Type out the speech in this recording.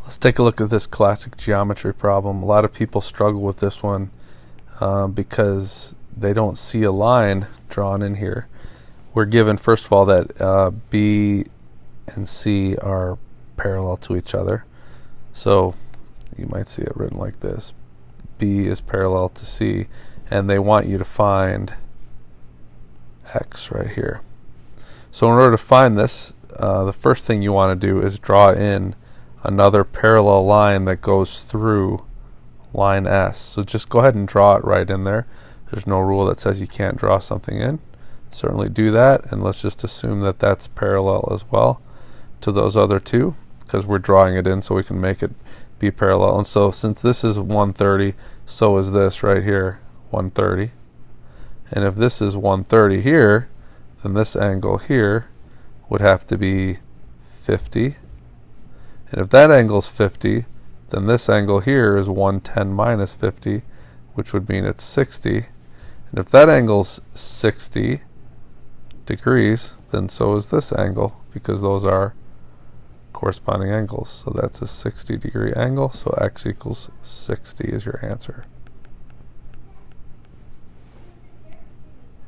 Let's take a look at this classic geometry problem. A lot of people struggle with this one because they don't see a line drawn in here. We're given, first of all, that B and C are parallel to each other. So you might see it written like this. B is parallel to C, and they want you to find X right here. So in order to find this, the first thing you want to do is draw in another parallel line that goes through line S. So just go ahead and draw it right in there. There's no rule that says you can't draw something in. Certainly do that, and let's just assume that that's parallel as well to those other two, because we're drawing it in so we can make it be parallel. And so since this is 130, so is this right here 130. And if this is 130 here, then this angle here would have to be 50. And if that angle is 50, then this angle here is 110 minus 50, which would mean it's 60. And if that angle's 60 degrees, then so is this angle, because those are corresponding angles. So that's a 60-degree angle, so x equals 60 is your answer.